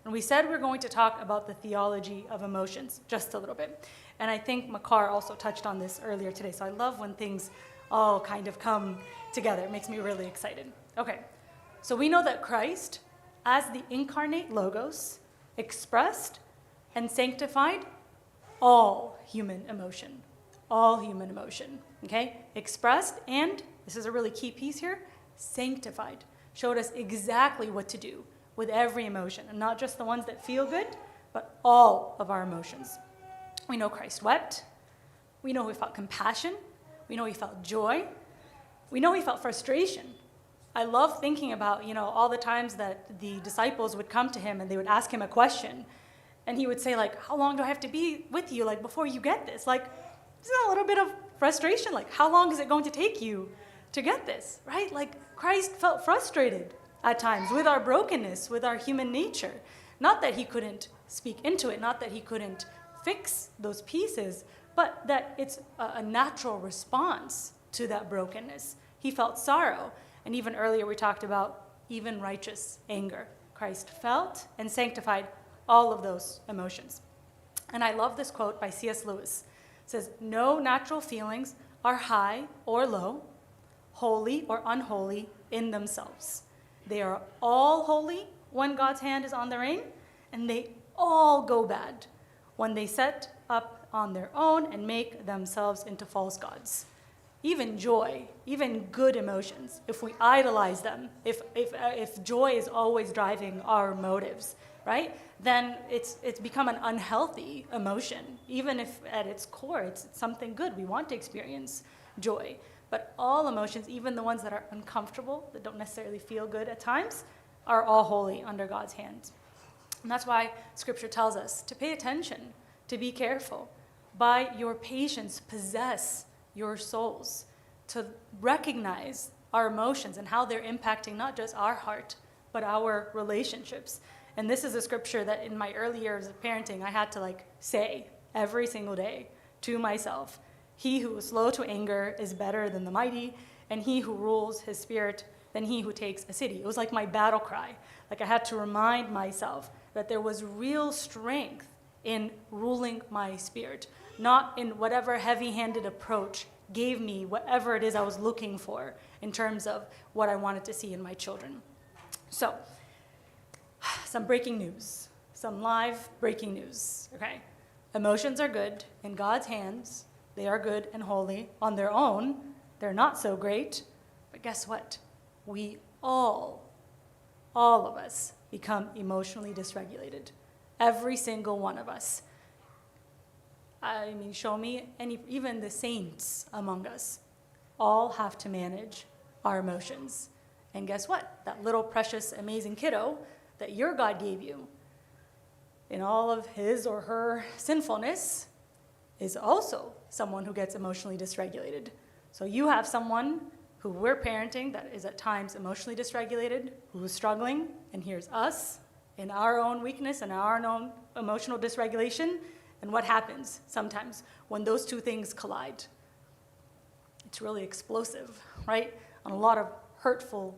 And we said we're going to talk about the theology of emotions just a little bit. And I think Makar also touched on this earlier today. So I love when things all kind of come together. It makes me really excited. Okay, so we know that Christ, as the incarnate Logos, expressed and sanctified all human emotion. All human emotion, okay? Expressed and, this is a really key piece here, sanctified. Showed us exactly what to do with every emotion, and not just the ones that feel good, but all of our emotions. We know Christ wept. We know he felt compassion. We know he felt joy. We know he felt frustration. I love thinking about, all the times that the disciples would come to him and they would ask him a question, and he would say, like, how long do I have to be with you, like, before you get this? Like, isn't that a little bit of frustration? Like, how long is it going to take you to get this, right? Like, Christ felt frustrated at times with our brokenness, with our human nature. Not that he couldn't speak into it, not that he couldn't fix those pieces, but that it's a natural response to that brokenness. He felt sorrow. And even earlier we talked about even righteous anger. Christ felt and sanctified all of those emotions. And I love this quote by C.S. Lewis. It says, "No natural feelings are high or low, holy or unholy in themselves. They are all holy when God's hand is on the rein, and they all go bad when they set up on their own and make themselves into false gods." Even joy, even good emotions, if we idolize them, if joy is always driving our motives, right, then it's become an unhealthy emotion. Even if at its core it's something good, we want to experience joy. But all emotions, even the ones that are uncomfortable, that don't necessarily feel good at times, are all holy under God's hand. And that's why Scripture tells us to pay attention, to be careful. By your patience, possess your souls, to recognize our emotions and how they're impacting not just our heart, but our relationships. And this is a scripture that in my early years of parenting, I had to say every single day to myself. He who is slow to anger is better than the mighty, and he who rules his spirit than he who takes a city. It was like my battle cry. I had to remind myself that there was real strength in ruling my spirit, not in whatever heavy-handed approach gave me whatever it is I was looking for in terms of what I wanted to see in my children. So, some breaking news, some live breaking news, okay? Emotions are good in God's hands. They are good and holy on their own. They're not so great, but guess what? We all of us become emotionally dysregulated. Every single one of us. I mean, show me, even the saints among us all have to manage our emotions. And guess what? That little precious, amazing kiddo that your God gave you, in all of his or her sinfulness, is also someone who gets emotionally dysregulated. So you have someone who we're parenting that is at times emotionally dysregulated, who is struggling, and here's us in our own weakness and our own emotional dysregulation. And what happens sometimes when those two things collide? It's really explosive, right? And a lot of hurtful,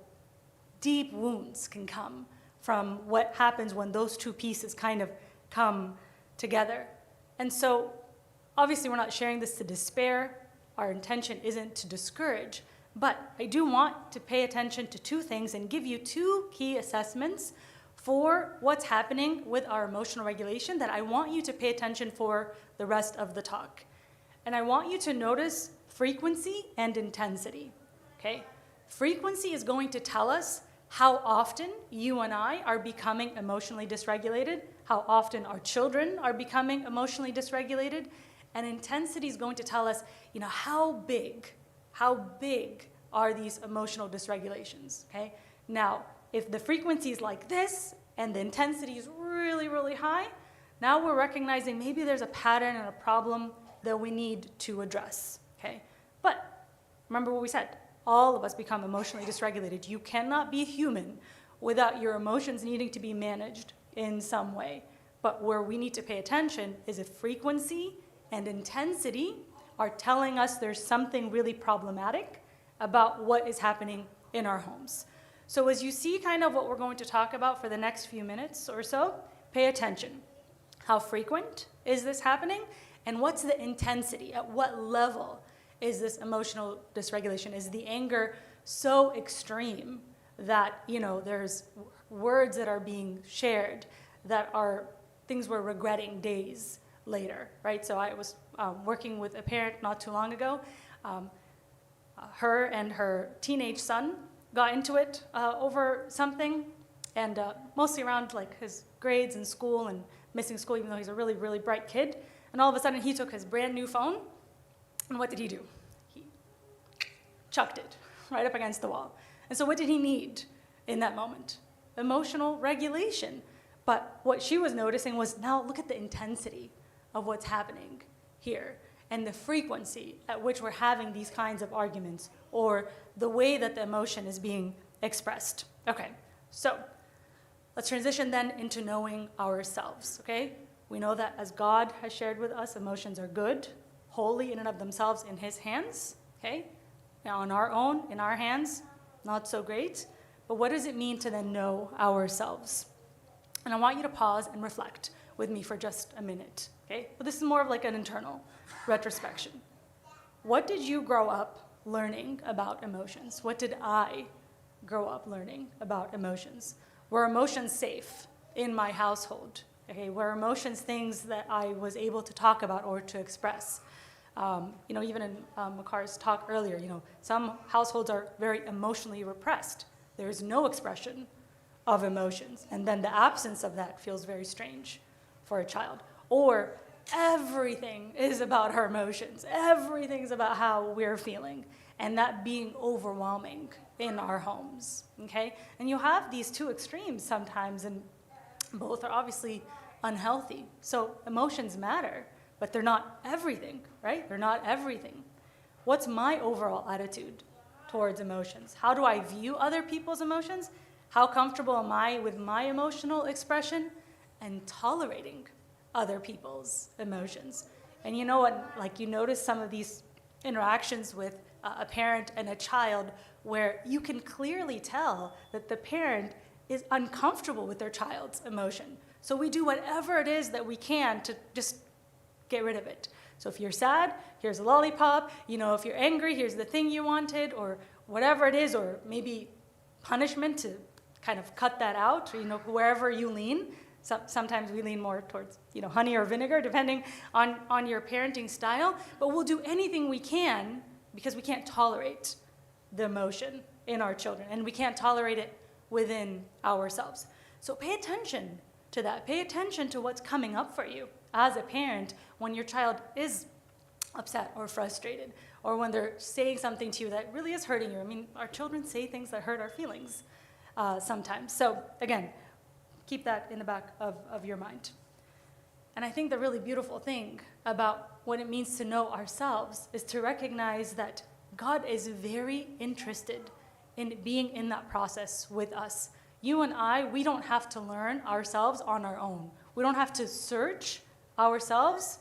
deep wounds can come from what happens when those two pieces kind of come together. And so, obviously, we're not sharing this to despair. Our intention isn't to discourage. But I do want to pay attention to two things and give you two key assessments for what's happening with our emotional regulation that I want you to pay attention for the rest of the talk. And I want you to notice frequency and intensity, okay? Frequency is going to tell us how often you and I are becoming emotionally dysregulated, how often our children are becoming emotionally dysregulated, and intensity is going to tell us, how big are these emotional dysregulations, okay? Now, if the frequency is like this and the intensity is really, really high, now we're recognizing maybe there's a pattern and a problem that we need to address, okay? But remember what we said, all of us become emotionally dysregulated. You cannot be human without your emotions needing to be managed in some way. But where we need to pay attention is if frequency and intensity are telling us there's something really problematic about what is happening in our homes. So as you see kind of what we're going to talk about for the next few minutes or so, pay attention. How frequent is this happening? And what's the intensity? At what level is this emotional dysregulation? Is the anger so extreme that, there's words that are being shared that are things we're regretting days later, right? So I was working with a parent not too long ago. Her and her teenage son got into it over something, and mostly around like his grades in school and missing school, even though he's a really, really bright kid. And all of a sudden, he took his brand new phone, and what did he do? He chucked it right up against the wall. And so what did he need in that moment? Emotional regulation. But what she was noticing was, now look at the intensity of what's happening here and the frequency at which we're having these kinds of arguments, or the way that the emotion is being expressed. Okay, so let's transition then into knowing ourselves, okay? We know that as God has shared with us, emotions are good, holy in and of themselves in his hands, okay? Now on our own, in our hands, not so great. But what does it mean to then know ourselves? And I want you to pause and reflect with me for just a minute, okay? But this is more of like an internal retrospection. What did you grow up learning about emotions? What did I grow up learning about emotions? Were emotions safe in my household? Okay, were emotions things that I was able to talk about or to express? Even in Makar's talk earlier, some households are very emotionally repressed. There is no expression of emotions, and then the absence of that feels very strange for a child. Or everything is about our emotions. Everything's about how we're feeling, and that being overwhelming in our homes, okay? And you have these two extremes sometimes, and both are obviously unhealthy. So emotions matter, but they're not everything, right? They're not everything. What's my overall attitude towards emotions? How do I view other people's emotions? How comfortable am I with my emotional expression? And tolerating other people's emotions. And you know what, like you notice some of these interactions with a parent and a child where you can clearly tell that the parent is uncomfortable with their child's emotion. So we do whatever it is that we can to just get rid of it. So if you're sad, here's a lollipop. If you're angry, here's the thing you wanted, or whatever it is, or maybe punishment to kind of cut that out, or, wherever you lean. Sometimes we lean more towards, honey or vinegar, depending on your parenting style. But we'll do anything we can because we can't tolerate the emotion in our children, and we can't tolerate it within ourselves. So pay attention to that. Pay attention to what's coming up for you as a parent when your child is upset or frustrated, or when they're saying something to you that really is hurting you. I mean, our children say things that hurt our feelings sometimes. So again, keep that in the back of your mind. And I think the really beautiful thing about what it means to know ourselves is to recognize that God is very interested in being in that process with us. You and I, we don't have to learn ourselves on our own. We don't have to search ourselves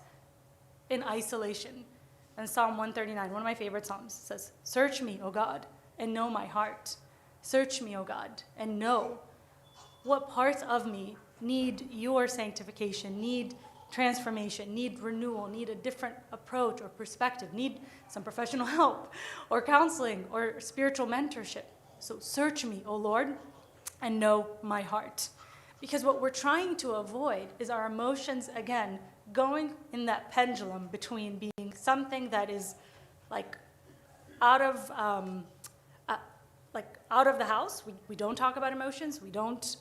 in isolation. And Psalm 139, one of my favorite psalms, says, "Search me, O God, and know my heart. Search me, O God, and know what parts of me need your sanctification, need transformation, need renewal, need a different approach or perspective, need some professional help or counseling or spiritual mentorship. So search me, O Lord, and know my heart." Because what we're trying to avoid is our emotions, again, going in that pendulum between being something that is like out of the house. We don't talk about emotions. We don't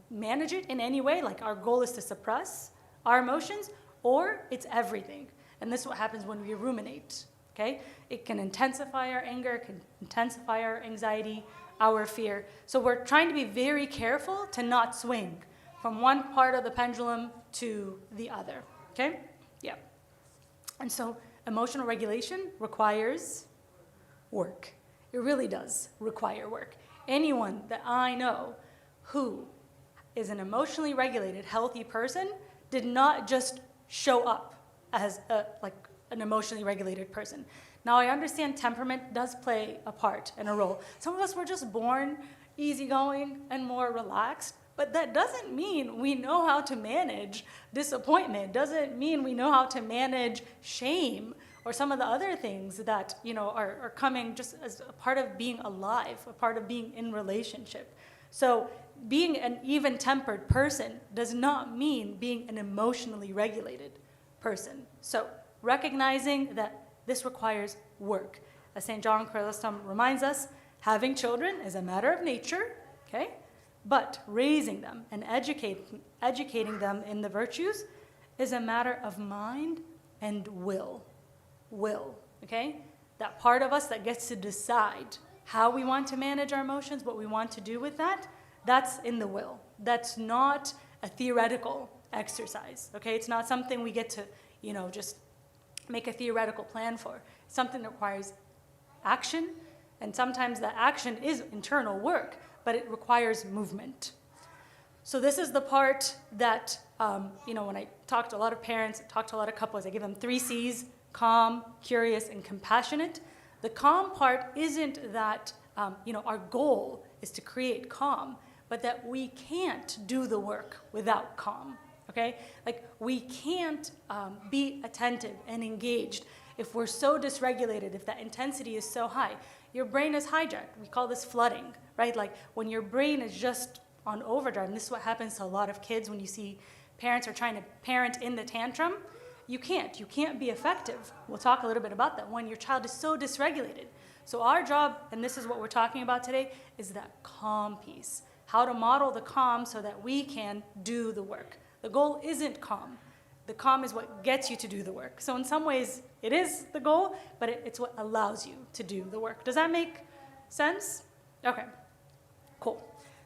manage it in any way. Like our goal is to suppress our emotions, or it's everything. And this is what happens when we ruminate, okay? It can intensify our anger, it can intensify our anxiety, our fear. So we're trying to be very careful to not swing from one part of the pendulum to the other, okay? Yeah. And so emotional regulation requires work. It really does require work. Anyone that I know who is an emotionally regulated, healthy person did not just show up as an emotionally regulated person. Now, I understand temperament does play a part and a role. Some of us were just born easygoing and more relaxed, But that doesn't mean we know how to manage disappointment, doesn't mean we know how to manage shame or some of the other things that, are coming just as a part of being alive, a part of being in relationship. So being an even-tempered person does not mean being an emotionally regulated person. So recognizing that this requires work. As St. John Chrysostom reminds us, having children is a matter of nature, okay? But raising them and educating them in the virtues is a matter of mind and will. Will, okay? That part of us that gets to decide how we want to manage our emotions, what we want to do with that, that's in the will. That's not a theoretical exercise, okay? It's not something we get to, just make a theoretical plan for. It's something that requires action, and sometimes that action is internal work, but it requires movement. So this is the part that, when I talk to a lot of parents, talk to a lot of couples, I give them 3 C's: calm, curious, and compassionate. The calm part isn't that, our goal is to create calm, but that we can't do the work without calm, okay? Like, we can't be attentive and engaged if we're so dysregulated, if that intensity is so high. Your brain is hijacked. We call this flooding, right? Like, when your brain is just on overdrive, and this is what happens to a lot of kids when you see parents are trying to parent in the tantrum. You can't be effective. We'll talk a little bit about that when your child is so dysregulated. So our job, and this is what we're talking about today, is that calm piece. How to model the calm so that we can do the work. The goal isn't calm. The calm is what gets you to do the work. So in some ways, it is the goal, but it's what allows you to do the work. Does that make sense? Okay, cool.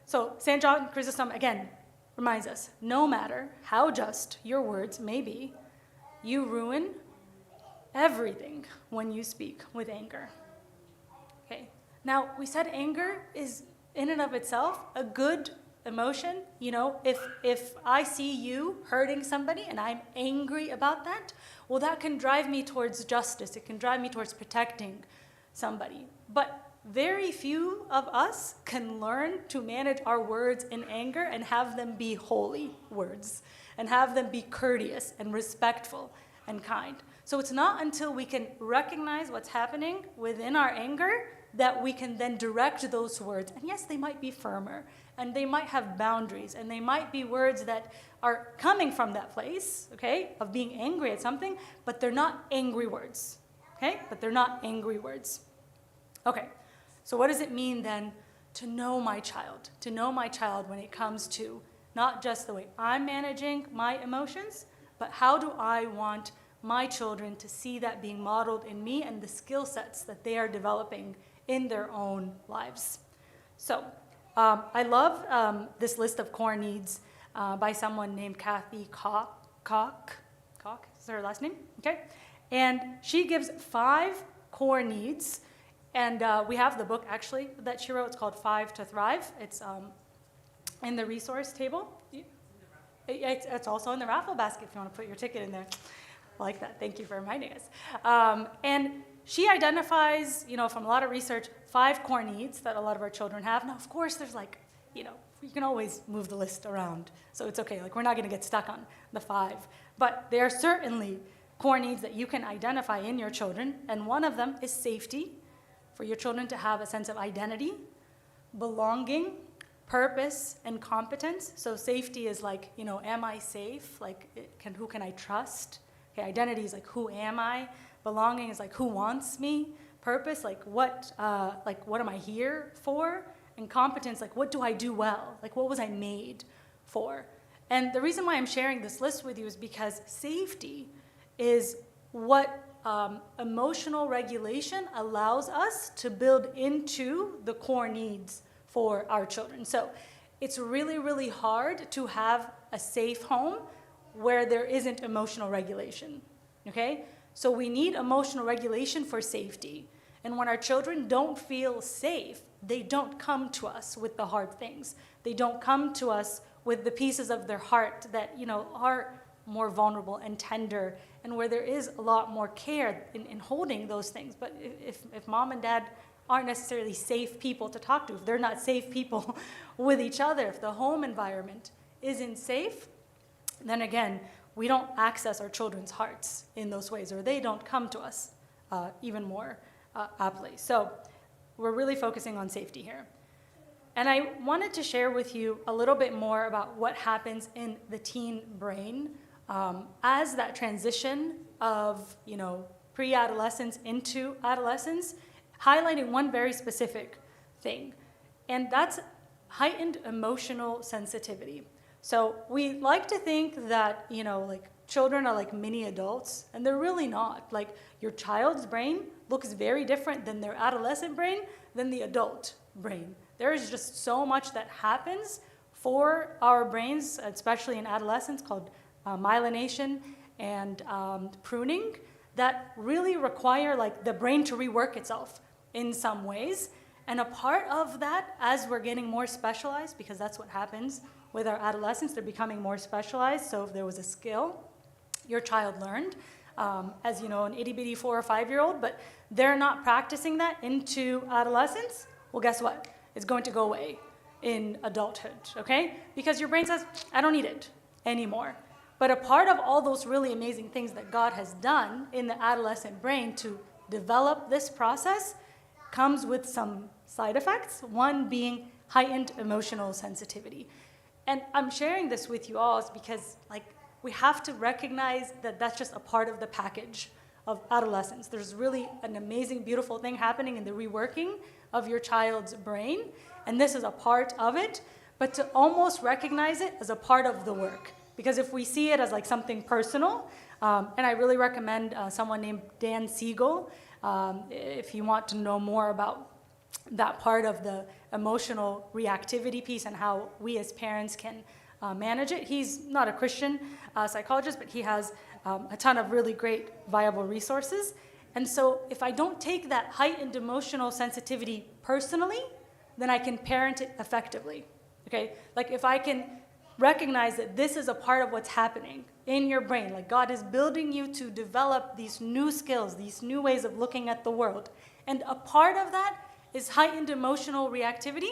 So St. John Chrysostom, again, reminds us, no matter how just your words may be, you ruin everything when you speak with anger. Okay. Now, we said anger is in and of itself a good emotion. If I see you hurting somebody and I'm angry about that, well, that can drive me towards justice. It can drive me towards protecting somebody. But very few of us can learn to manage our words in anger and have them be holy words and have them be courteous and respectful and kind. So it's not until we can recognize what's happening within our anger that we can then direct those words. And yes, they might be firmer, and they might have boundaries, and they might be words that are coming from that place, okay, of being angry at something, but they're not angry words, okay? But they're not angry words. Okay, so what does it mean then to know my child? To know my child when it comes to not just the way I'm managing my emotions, but how do I want my children to see that being modeled in me and the skill sets that they are developing in their own lives. So I love this list of core needs by someone named Kiahk. Kiahk is her last name, okay? And she gives 5 core needs, and we have the book actually that she wrote. It's called 5 to Thrive. It's in the resource table. It's also in the raffle basket if you want to put your ticket in there. I like that. Thank you for reminding us. And she identifies, from a lot of research, 5 core needs that a lot of our children have. Now, of course, there's you can always move the list around. So it's okay. We're not going to get stuck on the 5. But there are certainly core needs that you can identify in your children. And one of them is safety, for your children to have a sense of identity, belonging, purpose, and competence. So safety is am I safe? Who can I trust? Okay, identity is who am I? Belonging is who wants me? Purpose, what am I here for? And competence, what do I do well? What was I made for? And the reason why I'm sharing this list with you is because safety is what emotional regulation allows us to build into the core needs for our children. So it's really, really hard to have a safe home where there isn't emotional regulation, okay? So we need emotional regulation for safety. And when our children don't feel safe, they don't come to us with the hard things. They don't come to us with the pieces of their heart that, are more vulnerable and tender, and where there is a lot more care in holding those things. But if mom and dad aren't necessarily safe people to talk to, if they're not safe people with each other, if the home environment isn't safe, then again, we don't access our children's hearts in those ways, or they don't come to us even more aptly. So we're really focusing on safety here. And I wanted to share with you a little bit more about what happens in the teen brain as that transition of, pre-adolescence into adolescence, highlighting one very specific thing, and that's heightened emotional sensitivity. So we like to think that, children are like mini adults, and they're really not. Like, your child's brain looks very different than their adolescent brain than the adult brain. There is just so much that happens for our brains, especially in adolescence, called myelination and pruning, that really require the brain to rework itself in some ways. And a part of that, as we're getting more specialized, because that's what happens with our adolescents, they're becoming more specialized. So if there was a skill your child learned, as an itty-bitty 4 or 5-year-old, but they're not practicing that into adolescence, well, guess what? It's going to go away in adulthood, okay? Because your brain says, I don't need it anymore. But a part of all those really amazing things that God has done in the adolescent brain to develop this process comes with some side effects, one being heightened emotional sensitivity. And I'm sharing this with you all because we have to recognize that that's just a part of the package of adolescence. There's really an amazing, beautiful thing happening in the reworking of your child's brain, and this is a part of it, but to almost recognize it as a part of the work. Because if we see it as something personal, and I really recommend someone named Dan Siegel, if you want to know more about that part of the emotional reactivity piece and how we as parents can manage it. He's not a Christian psychologist, but he has a ton of really great viable resources. And so if I don't take that heightened emotional sensitivity personally, then I can parent it effectively, okay? If I can recognize that this is a part of what's happening in your brain, God is building you to develop these new skills, these new ways of looking at the world. And a part of that is heightened emotional reactivity.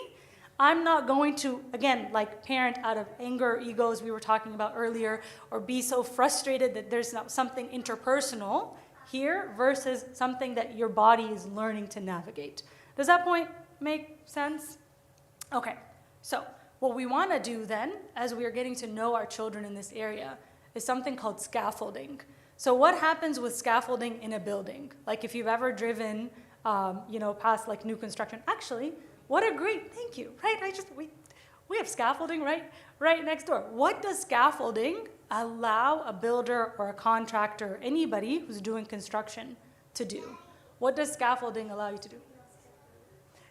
I'm not going to, again, parent out of anger or ego, as we were talking about earlier, or be so frustrated that there's not something interpersonal here versus something that your body is learning to navigate. Does that point make sense? Okay, so what we want to do then, as we are getting to know our children in this area, is something called scaffolding. So what happens with scaffolding in a building? If you've ever driven, past new construction. Actually, what a great, thank you, right? We have scaffolding right next door. What does scaffolding allow a builder or a contractor, anybody who's doing construction, to do? What does scaffolding allow you to do?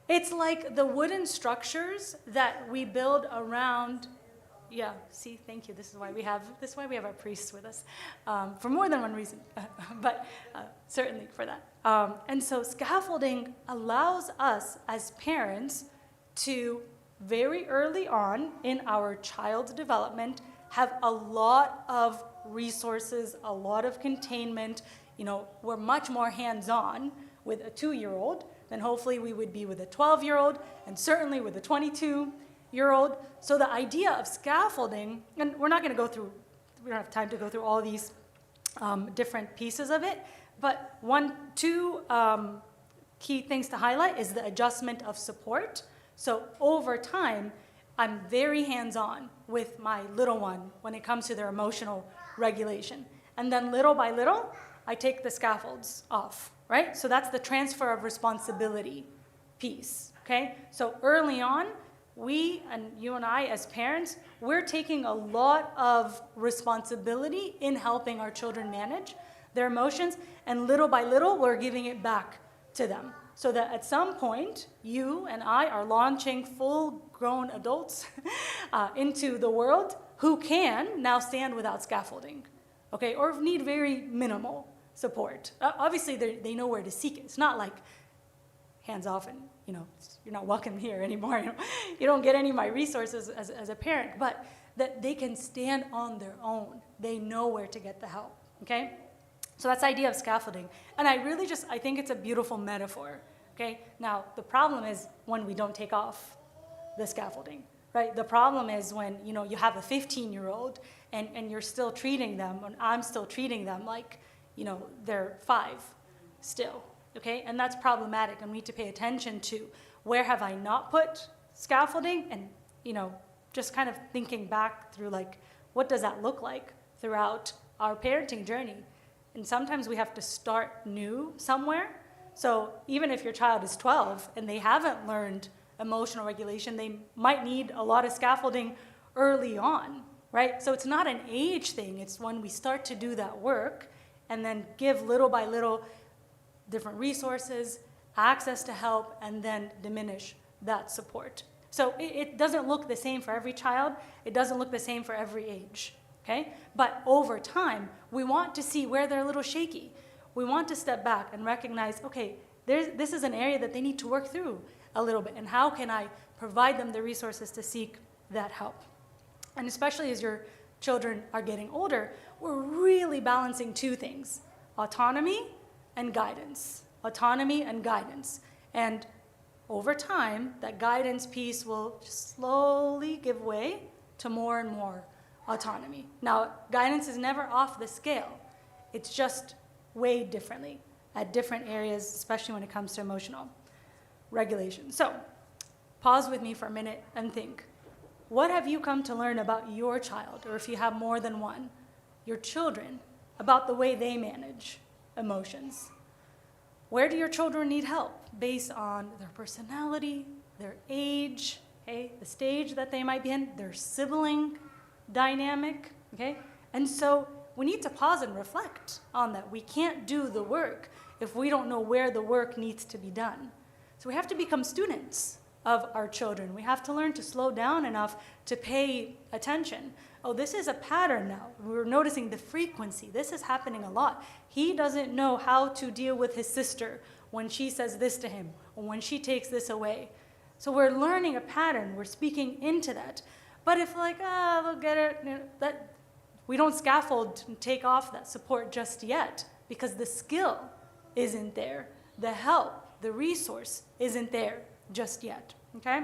It's like the wooden structures that we build around. Yeah, see, thank you. This is why we have our priests with us, for more than one reason, but certainly for that. And so scaffolding allows us as parents to very early on in our child's development have a lot of resources, a lot of containment. We're much more hands-on with a 2-year-old than hopefully we would be with a 12-year-old, and certainly with a 22-year-old. So the idea of scaffolding, and we don't have time to go through all these different pieces of it, but two key things to highlight is the adjustment of support. So over time, I'm very hands-on with my little one when it comes to their emotional regulation. And then little by little, I take the scaffolds off, right? So that's the transfer of responsibility piece, okay? So early on, we, and you and I as parents, we're taking a lot of responsibility in helping our children manage their emotions, and little by little, we're giving it back to them. So that at some point, you and I are launching full-grown adults into the world who can now stand without scaffolding, okay, or need very minimal support. Obviously, they know where to seek it. It's not like hands off and, you're not welcome here anymore. You don't get any of my resources as a parent, but that they can stand on their own. They know where to get the help, okay? So that's the idea of scaffolding. And I think it's a beautiful metaphor okay? Now, the problem is when we don't take off the scaffolding, right? The problem is when, you have a 15-year-old and you're still treating them, and I'm still treating them like, they're 5 still, okay? And that's problematic, and we need to pay attention to where have I not put scaffolding, and, just kind of thinking back through, like, what does that look like throughout our parenting journey? And sometimes we have to start new somewhere. So even if your child is 12 and they haven't learned emotional regulation, they might need a lot of scaffolding early on, right? So it's not an age thing. It's when we start to do that work and then give little by little different resources, access to help, and then diminish that support. So it doesn't look the same for every child. It doesn't look the same for every age, okay? But over time, we want to see where they're a little shaky. We want to step back and recognize, okay, this is an area that they need to work through a little bit, and how can I provide them the resources to seek that help? And especially as your children are getting older, we're really balancing 2 things: autonomy and guidance. Autonomy and guidance. And over time, that guidance piece will just slowly give way to more and more autonomy. Now, guidance is never off the scale. It's just weighed differently at different areas, especially when it comes to emotional regulation. So, pause with me for a minute and think. What have you come to learn about your child, or if you have more than one, your children, about the way they manage emotions? Where do your children need help based on their personality, their age, okay, the stage that they might be in, their sibling dynamic, okay? And so we need to pause and reflect on that. We can't do the work if we don't know where the work needs to be done. So we have to become students of our children. We have to learn to slow down enough to pay attention. Oh, this is a pattern now. We're noticing the frequency. This is happening a lot. He doesn't know how to deal with his sister when she says this to him, or when she takes this away. So we're learning a pattern. We're speaking into that. But if they'll get it, that we don't scaffold and take off that support just yet, because the skill isn't there. The help, the resource isn't there just yet, okay?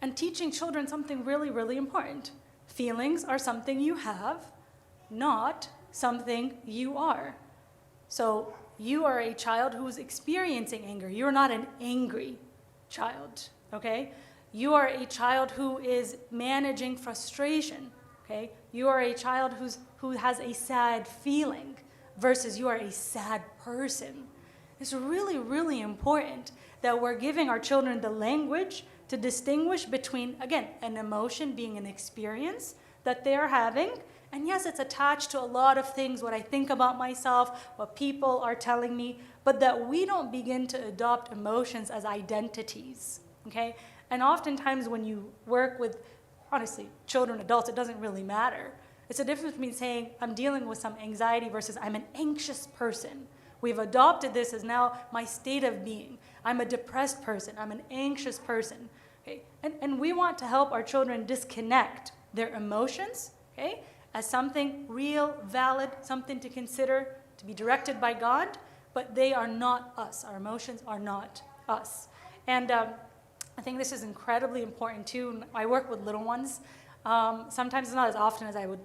And teaching children something really, really important. Feelings are something you have, not something you are. So you are a child who is experiencing anger. You're not an angry child, okay? You are a child who is managing frustration, okay? You are a child who has a sad feeling versus you are a sad person. It's really, really important that we're giving our children the language to distinguish between, again, an emotion being an experience that they're having. And yes, it's attached to a lot of things, what I think about myself, what people are telling me, but that we don't begin to adopt emotions as identities, okay? And oftentimes when you work with, honestly, children, adults, it doesn't really matter. It's a difference between saying, I'm dealing with some anxiety versus I'm an anxious person. We've adopted this as now my state of being. I'm a depressed person. I'm an anxious person. Okay? And we want to help our children disconnect their emotions, okay, as something real, valid, something to consider, to be directed by God, but they are not us. Our emotions are not us. And I think this is incredibly important too. I work with little ones. Sometimes it's not as often as I would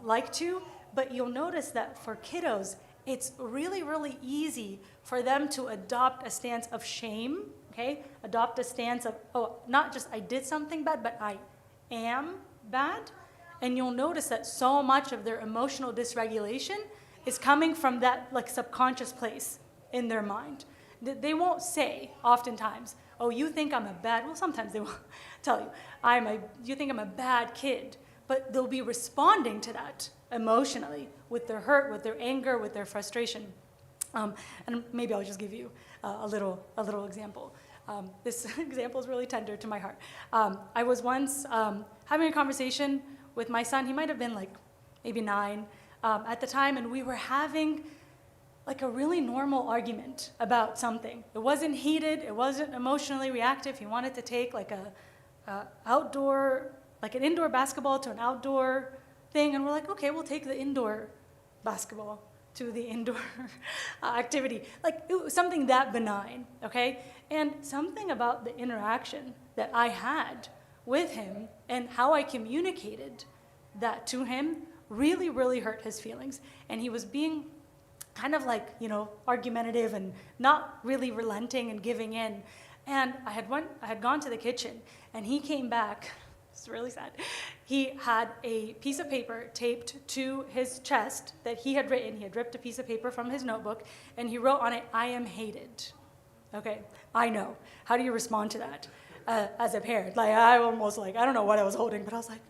like to, but you'll notice that for kiddos, it's really, really easy for them to adopt a stance of shame, okay? Adopt a stance of, oh, not just I did something bad, but I am bad. And you'll notice that so much of their emotional dysregulation is coming from that subconscious place in their mind. They won't say oftentimes, oh, you think I'm a bad, well, sometimes they will tell you, you think I'm a bad kid, but they'll be responding to that emotionally with their hurt, with their anger, with their frustration. And maybe I'll just give you a little example. This example is really tender to my heart. I was once having a conversation with my son. He might have been maybe 9 at the time, and we were having a really normal argument about something. It wasn't heated, it wasn't emotionally reactive. He wanted to take an indoor basketball to an outdoor thing, and we're like, okay, we'll take the indoor basketball. to the indoor activity. Like, it was something that benign, okay? And something about the interaction that I had with him and how I communicated that to him really, really hurt his feelings. And he was being kind of like, argumentative and not really relenting and giving in. And I had gone to the kitchen, and he came back. It's really sad. He had a piece of paper taped to his chest that he had written. He had ripped a piece of paper from his notebook, and he wrote on it, "I am hated." Okay, I know. How do you respond to that as a parent? Like, I don't know what I was holding, but I was like,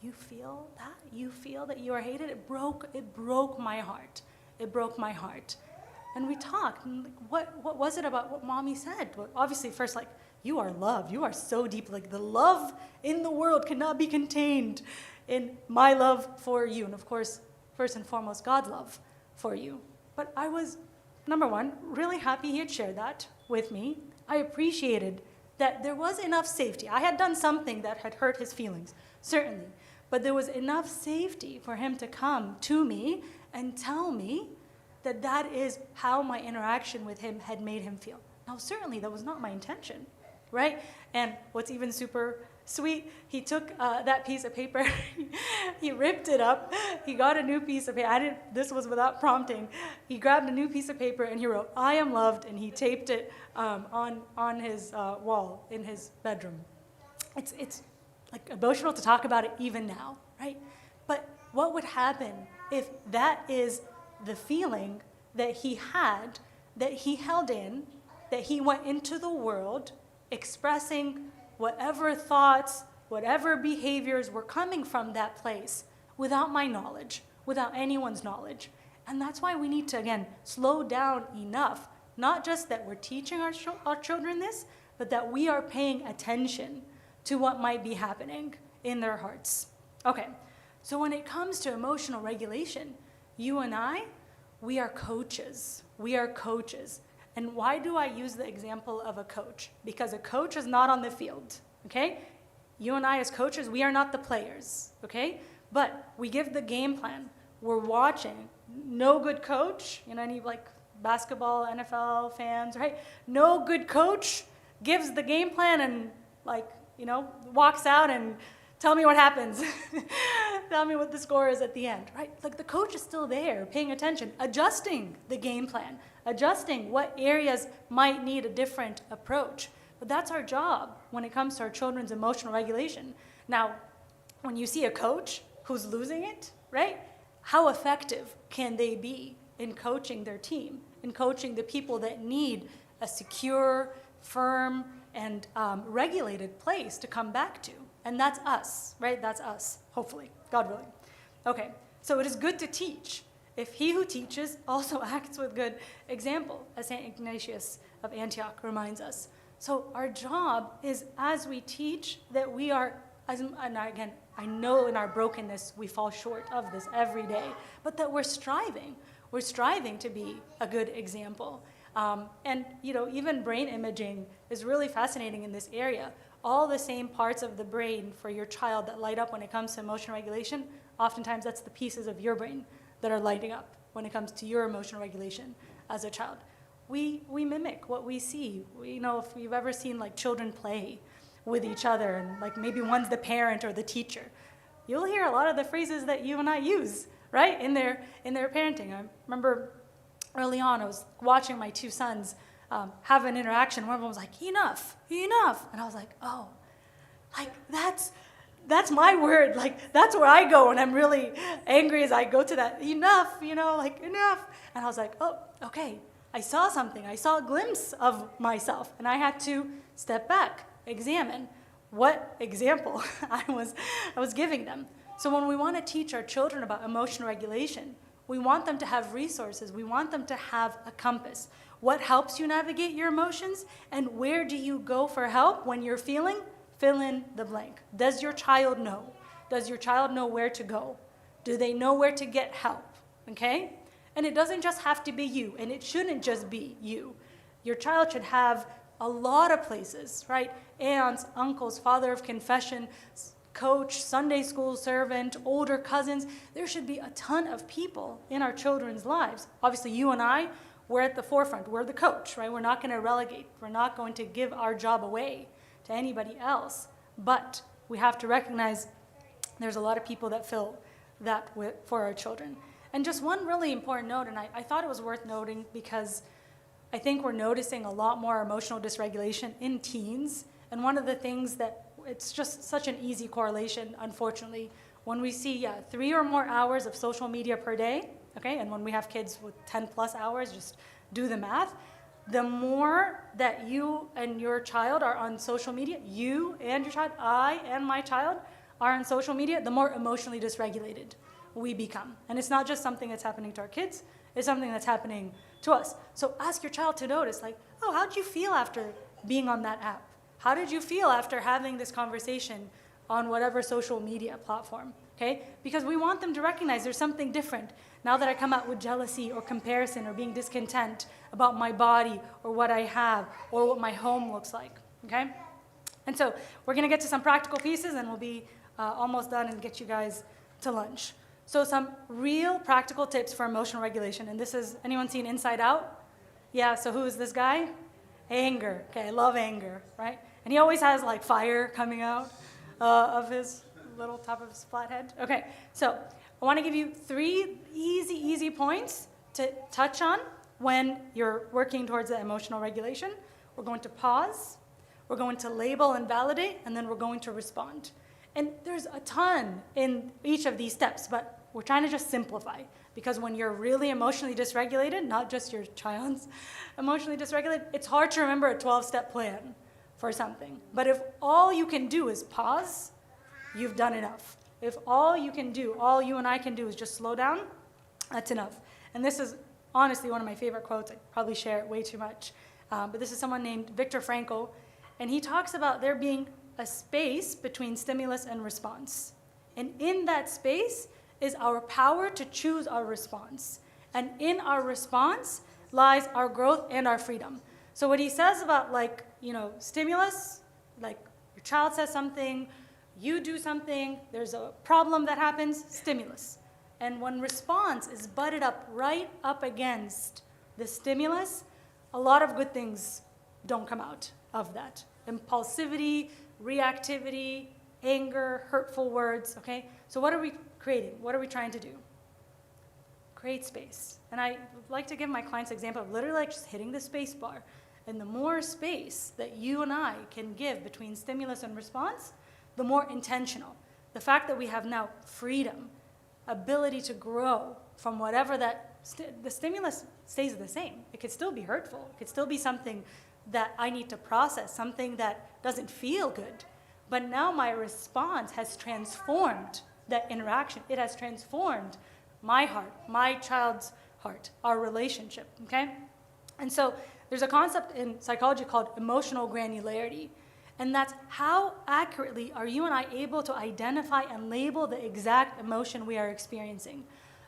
you feel that? You feel that you are hated? It broke my heart. It broke my heart. And we talked, and what was it about what mommy said? Well, obviously, first, you are loved. You are so deep. The love in the world cannot be contained in my love for you. And of course, first and foremost, God's love for you. But I was, number one, really happy he had shared that with me. I appreciated that there was enough safety. I had done something that had hurt his feelings, certainly. But there was enough safety for him to come to me and tell me that that is how my interaction with him had made him feel. Now, certainly, that was not my intention, right? And what's even super sweet, he took that piece of paper, he ripped it up, he got a new piece of paper. This was without prompting. He grabbed a new piece of paper and he wrote, "I am loved," and he taped it on his wall in his bedroom. It's emotional to talk about it even now, right? But what would happen if that is the feeling that he had, that he held in, that he went into the world expressing whatever thoughts, whatever behaviors were coming from that place without my knowledge, without anyone's knowledge? And that's why we need to, again, slow down enough, not just that we're teaching our children this, but that we are paying attention to what might be happening in their hearts. Okay, so when it comes to emotional regulation, you and I, we are coaches. We are coaches. And why do I use the example of a coach? Because a coach is not on the field, okay? You and I as coaches, we are not the players, okay? But we give the game plan. We're watching. No good coach, any basketball, NFL fans, right? No good coach gives the game plan and walks out and tell me what happens. Tell me what the score is at the end, right? The coach is still there, paying attention, adjusting the game plan, adjusting what areas might need a different approach. But that's our job when it comes to our children's emotional regulation. Now, when you see a coach who's losing it, right? How effective can they be in coaching their team, in coaching the people that need a secure, firm, and regulated place to come back to? And that's us, right? That's us, hopefully, God willing. Okay, so it is good to teach if he who teaches also acts with good example, as St. Ignatius of Antioch reminds us. So our job is, as we teach, that we are, and again, I know in our brokenness we fall short of this every day, but that we're striving to be a good example. And even brain imaging is really fascinating in this area. All the same parts of the brain for your child that light up when it comes to emotional regulation, oftentimes that's the pieces of your brain that are lighting up when it comes to your emotional regulation as a child. We mimic what we see. If you've ever seen children play with each other, and maybe one's the parent or the teacher, you'll hear a lot of the phrases that you and I use, right, in their parenting. I remember early on, I was watching my two sons have an interaction. One of them was like, enough. And I was like, oh, that's my word. That's where I go when I'm really angry, is I go to that, enough, enough. And I was like, oh, okay. I saw something. I saw a glimpse of myself. And I had to step back, examine what example I was giving them. So when we want to teach our children about emotional regulation, we want them to have resources. We want them to have a compass. What helps you navigate your emotions? And where do you go for help when you're feeling? Fill in the blank. Does your child know? Does your child know where to go? Do they know where to get help? Okay? And it doesn't just have to be you, and it shouldn't just be you. Your child should have a lot of places, right? Aunts, uncles, father of confession, coach, Sunday school servant, older cousins. There should be a ton of people in our children's lives. Obviously, you and I, we're at the forefront. We're the coach, right? We're not going to relegate. We're not going to give our job away to anybody else. But we have to recognize there's a lot of people that fill that for our children. And just one really important note, and I thought it was worth noting because I think we're noticing a lot more emotional dysregulation in teens. And one of the things that it's just such an easy correlation, unfortunately, when we see 3 or more hours of social media per day, okay, and when we have kids with 10 plus hours, just do the math, the more that you and your child are on social media, you and your child, I and my child are on social media, the more emotionally dysregulated we become. And it's not just something that's happening to our kids, it's something that's happening to us. So ask your child to notice, like, oh, how'd you feel after being on that app? How did you feel after having this conversation on whatever social media platform, okay? Because we want them to recognize there's something different. Now that I come out with jealousy or comparison or being discontent about my body or what I have or what my home looks like, okay? And so we're gonna get to some practical pieces and we'll be almost done and get you guys to lunch. So some real practical tips for emotional regulation. And this is, anyone seen Inside Out? Yeah, so who is this guy? Anger. Okay, I love anger, right? And he always has like fire coming out of his little top of his flat head. Okay, so I want to give you 3 easy points to touch on when you're working towards the emotional regulation. We're going to pause, we're going to label and validate, and then we're going to respond. And there's a ton in each of these steps, but we're trying to just simplify. Because when you're really emotionally dysregulated, not just your child's emotionally dysregulated, it's hard to remember a 12-step plan for something. But if all you can do is pause, you've done enough. If all you can do, all you and I can do is just slow down, that's enough. And this is honestly one of my favorite quotes. I probably share it way too much. But this is someone named Viktor Frankl, and he talks about there being a space between stimulus and response. And in that space is our power to choose our response. And in our response lies our growth and our freedom. So what he says about stimulus, like your child says something, you do something, there's a problem that happens, stimulus. And when response is butted up right up against the stimulus, a lot of good things don't come out of that. Impulsivity, reactivity, anger, hurtful words, okay? So what are we creating? What are we trying to do? Create space. And I like to give my clients an example of literally like just hitting the space bar. And the more space that you and I can give between stimulus and response, the more intentional. The fact that we have now freedom, ability to grow from whatever the stimulus stays the same. It could still be hurtful. It could still be something that I need to process, something that doesn't feel good. But now my response has transformed that interaction. It has transformed my heart, my child's heart, our relationship, okay? And so there's a concept in psychology called emotional granularity. And that's how accurately are you and I able to identify and label the exact emotion we are experiencing.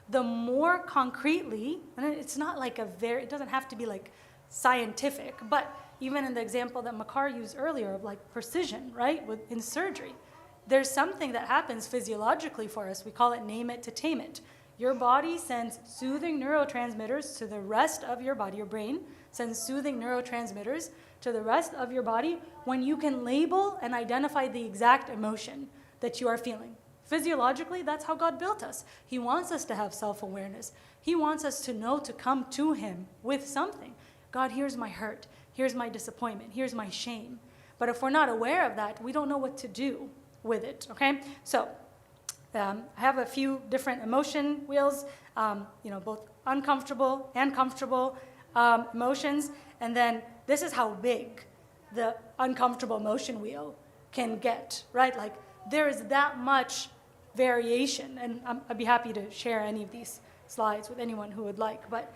The more concretely, and it's not like it doesn't have to be like scientific, but even in the example that Makar used earlier of like precision, right, in surgery, there's something that happens physiologically for us. We call it name it to tame it. Your body sends soothing neurotransmitters to the rest of your body. Your brain sends soothing neurotransmitters to the rest of your body when you can label and identify the exact emotion that you are feeling. Physiologically, that's how God built us. He wants us to have self-awareness. He wants us to know to come to Him with something. God, here's my hurt. Here's my disappointment. Here's my shame. But if we're not aware of that, we don't know what to do with it, okay? So I have a few different emotion wheels, both uncomfortable and comfortable emotions. And then this is how big the uncomfortable emotion wheel can get, right? Like there is that much variation. And I'd be happy to share any of these slides with anyone who would like. But,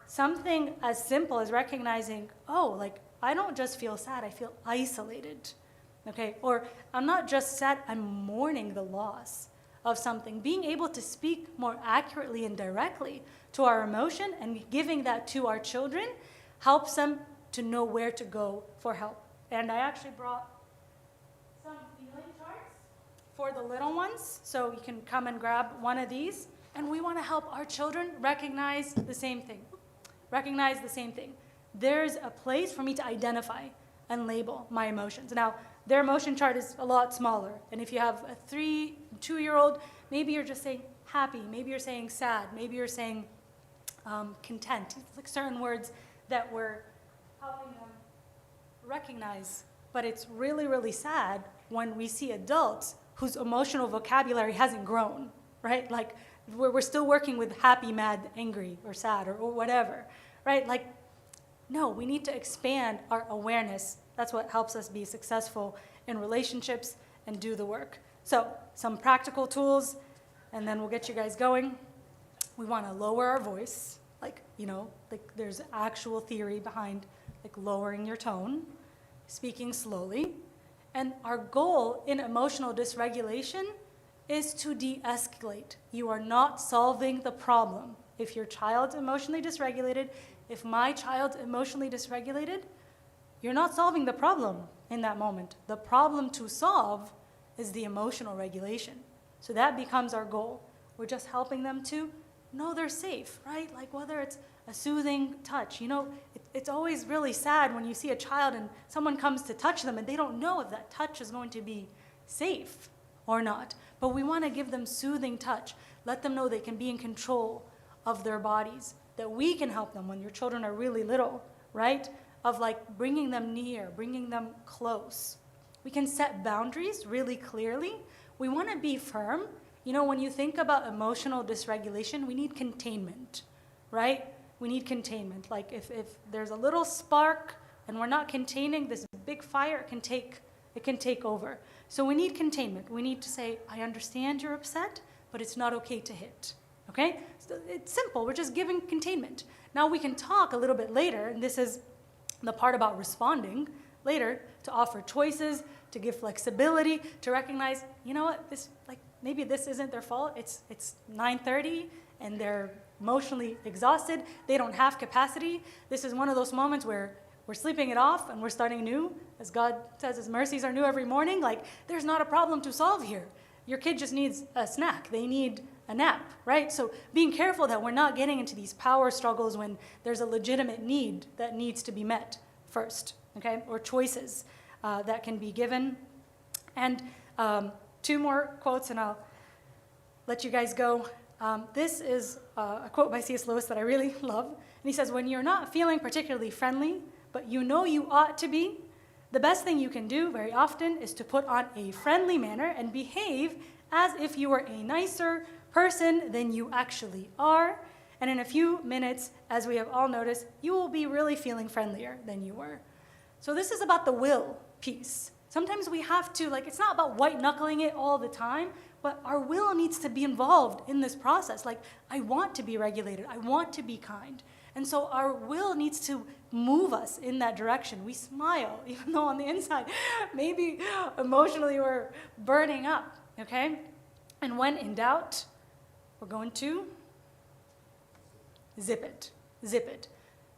something as simple as recognizing, I don't just feel sad, I feel isolated, okay? Or I'm not just sad, I'm mourning the loss of something. Being able to speak more accurately and directly to our emotion and giving that to our children helps them to know where to go for help. And I actually brought some feeling charts for the little ones. So you can come and grab one of these. And we want to help our children recognize the same thing. Recognize the same thing. There's a place for me to identify and label my emotions. Now, their emotion chart is a lot smaller. And if you have a 2-year-old, maybe you're just saying happy. Maybe you're saying sad. Maybe you're saying content. It's like certain words that we're helping them recognize. But it's really, really sad when we see adults whose emotional vocabulary hasn't grown, right? Like, we're still working with happy, mad, angry, or sad, or whatever, right? Like, no, we need to expand our awareness. That's what helps us be successful in relationships and do the work. So, some practical tools, and then we'll get you guys going. We want to lower our voice, like there's actual theory behind like lowering your tone, speaking slowly. And our goal in emotional dysregulation is to de-escalate. You are not solving the problem. If your child's emotionally dysregulated, if my child's emotionally dysregulated, you're not solving the problem in that moment. The problem to solve is the emotional regulation. So that becomes our goal. We're just helping them to know they're safe, right? Like whether it's a soothing touch. It's always really sad when you see a child and someone comes to touch them and they don't know if that touch is going to be safe or not. But we want to give them soothing touch. Let them know they can be in control of their bodies, that we can help them when your children are really little, right? Of like bringing them near, bringing them close. We can set boundaries really clearly. We want to be firm. When you think about emotional dysregulation, we need containment, right? We need containment. Like if there's a little spark and we're not containing this big fire, it can take over. So we need containment. We need to say, I understand you're upset, but it's not okay to hit, okay? So it's simple. We're just giving containment. Now we can talk a little bit later, and this is the part about responding later, to offer choices, to give flexibility, to recognize, maybe this isn't their fault. It's 9:30 and they're emotionally exhausted. They don't have capacity. This is one of those moments where we're sleeping it off and we're starting new. As God says, his mercies are new every morning. Like, there's not a problem to solve here. Your kid just needs a snack. They need a nap, right? So being careful that we're not getting into these power struggles when there's a legitimate need that needs to be met first, okay? Or choices that can be given. And 2 more quotes and I'll let you guys go. This is a quote by C.S. Lewis that I really love. And he says, when you're not feeling particularly friendly, but you know you ought to be, the best thing you can do very often is to put on a friendly manner and behave as if you were a nicer person than you actually are. And in a few minutes, as we have all noticed, you will be really feeling friendlier than you were. So this is about the will piece. Sometimes we have to, it's not about white-knuckling it all the time, but our will needs to be involved in this process. Like, I want to be regulated. I want to be kind. And so our will needs to move us in that direction. We smile, even though on the inside, maybe emotionally we're burning up, okay? And when in doubt, we're going to zip it. Zip it.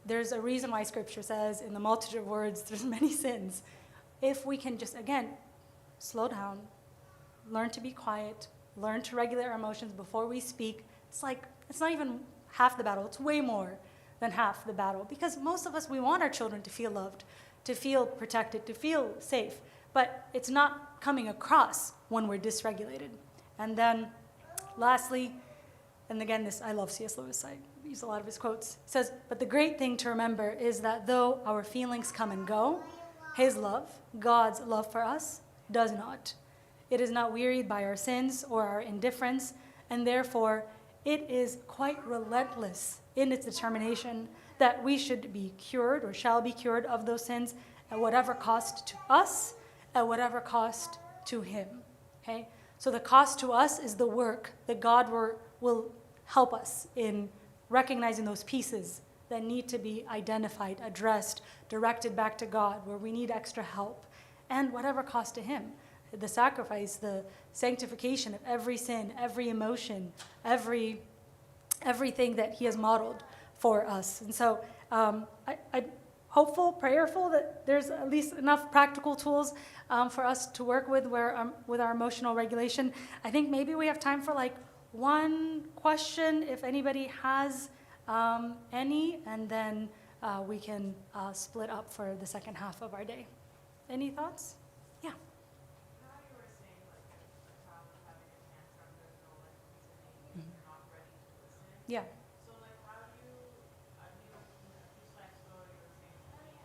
There's a reason why Scripture says, in the multitude of words, there's many sins. If we can just, again, slow down, learn to be quiet, learn to regulate our emotions before we speak, it's not even half the battle. It's way more than half the battle. Because most of us, we want our children to feel loved, to feel protected, to feel safe. But it's not coming across when we're dysregulated. And then, lastly, and again, I love C.S. Lewis. I use a lot of his quotes. He says, but the great thing to remember is that though our feelings come and go, his love, God's love for us, does not. It is not wearied by our sins or our indifference, and therefore it is quite relentless in its determination that we should be cured or shall be cured of those sins at whatever cost to us, at whatever cost to him. Okay? So the cost to us is the work that God will help us in recognizing those pieces that need to be identified, addressed, directed back to God, where we need extra help, and whatever cost to him. The sacrifice, the sanctification of every sin, every emotion, everything that he has modeled for us. And so I hopeful, prayerful that there's at least enough practical tools for us to work with with our emotional regulation. I think maybe we have time for like one question if anybody has any, and then we can split up for the second half of our day. Any thoughts? Yeah. How you were saying, like, if a child is having a tantrum, there's no, like, reasoning, you're not ready to listen. Yeah. So, like, how do you, in a few slides ago, you were saying,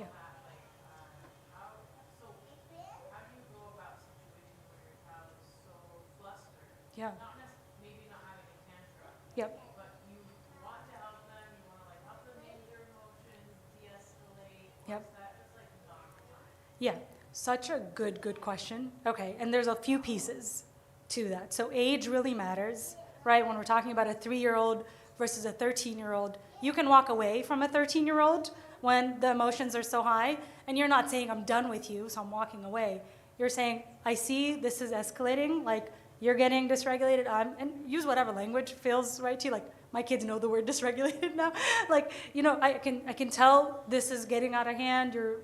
Yeah. that, like, how do you go about situations where your child is so flustered? Yeah. Maybe not having a tantrum. Yep. But you want to help them, you want to, like, help them manage their emotions, de-escalate. Yep. Is that just, like, not the time? Yeah, such a good question. Okay, and there's a few pieces to that. So age really matters, right? When we're talking about a 3-year-old versus a 13-year-old, you can walk away from a 13-year-old when the emotions are so high, and you're not saying, I'm done with you, so I'm walking away. You're saying, I see this is escalating, like, you're getting dysregulated, and use whatever language feels right to you. Like, my kids know the word dysregulated now. Like, you know, I can tell this is getting out of hand, you're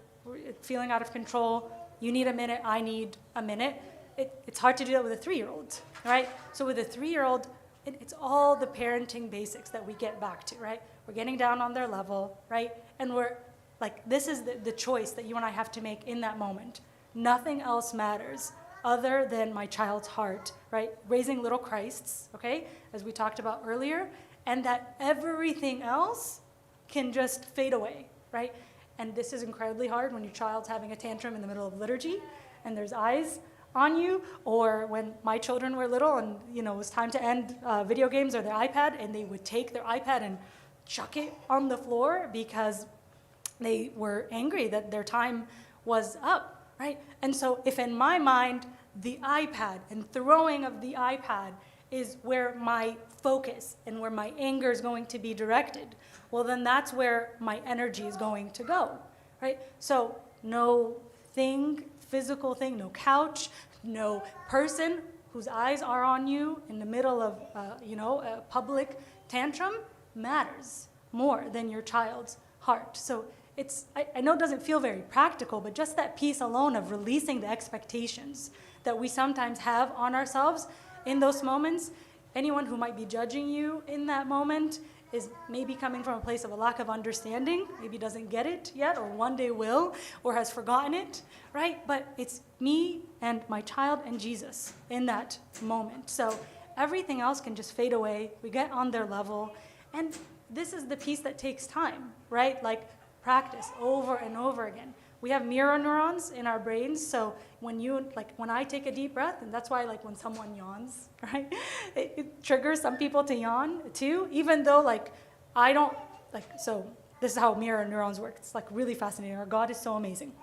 feeling out of control, you need a minute, I need a minute. It's hard to do that with a 3-year-old, right? So with a 3-year-old, it's all the parenting basics that we get back to, right? We're getting down on their level, right? And we're, like, this is the choice that you and I have to make in that moment. Nothing else matters other than my child's heart, right? Raising little Christs, okay, as we talked about earlier, and that everything else can just fade away, right? And this is incredibly hard when your child's having a tantrum in the middle of liturgy and there's eyes on you, or when my children were little and, you know, it was time to end video games or their iPad, and they would take their iPad and chuck it on the floor because they were angry that their time was up, right? And so if in my mind, the iPad and throwing of the iPad is where my focus and where my anger is going to be directed, well, then that's where my energy is going to go, right? So no thing, physical thing, no couch, no person whose eyes are on you in the middle of, a public tantrum matters more than your child's heart. So I know it doesn't feel very practical, but just that piece alone of releasing the expectations that we sometimes have on ourselves in those moments. Anyone who might be judging you in that moment is maybe coming from a place of a lack of understanding, maybe doesn't get it yet, or one day will, or has forgotten it, right? But it's me and my child and Jesus in that moment. So everything else can just fade away. We get on their level. And this is the piece that takes time, right? Like practice over and over again. We have mirror neurons in our brains, so when I take a deep breath, and that's why, like, when someone yawns, right, it triggers some people to yawn too, even though, like, I don't, like, so this is how mirror neurons work. It's, like, really fascinating. Our God is so amazing.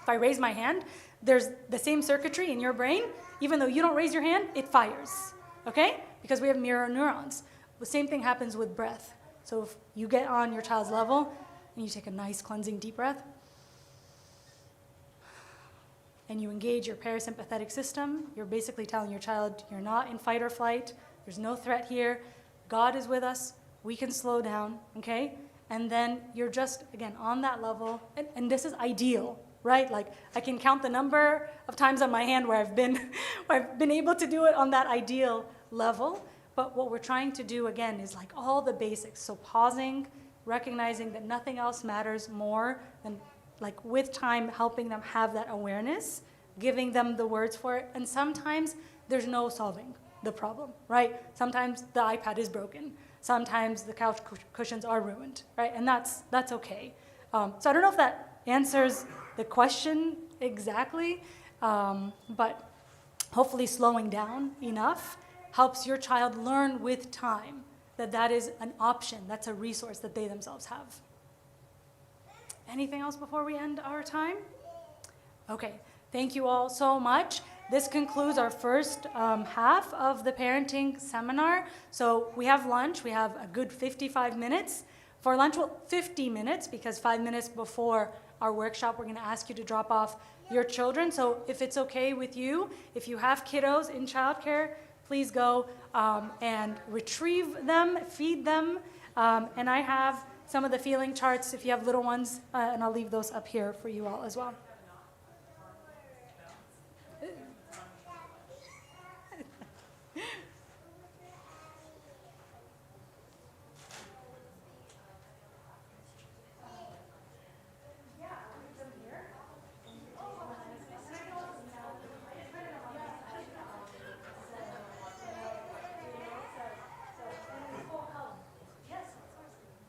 If I raise my hand, there's the same circuitry in your brain. Even though you don't raise your hand, it fires, okay? Because we have mirror neurons. The same thing happens with breath. So if you get on your child's level and you take a nice cleansing deep breath, and you engage your parasympathetic system, you're basically telling your child, you're not in fight or flight, there's no threat here, God is with us, we can slow down, okay? And then you're just, again, on that level, and this is ideal, right? Like, I can count the number of times on my hand where I've been able to do it on that ideal level, but what we're trying to do, again, is like all the basics. So pausing, recognizing that nothing else matters more than, like, with time, helping them have that awareness, giving them the words for it. And sometimes there's no solving the problem, right? Sometimes the iPad is broken. Sometimes the couch cushions are ruined, right? And that's okay. So I don't know if that answers the question exactly, but hopefully slowing down enough helps your child learn with time that that is an option, that's a resource that they themselves have. Anything else before we end our time? Okay, thank you all so much. This concludes our first half of the parenting seminar. So we have lunch. We have a good 55 minutes. For lunch, well, 50 minutes, because 5 minutes before our workshop, we're going to ask you to drop off your children. So if it's okay with you, if you have kiddos in childcare, please go and retrieve them, feed them. And I have some of the feeling charts if you have little ones, and I'll leave those up here for you all as well.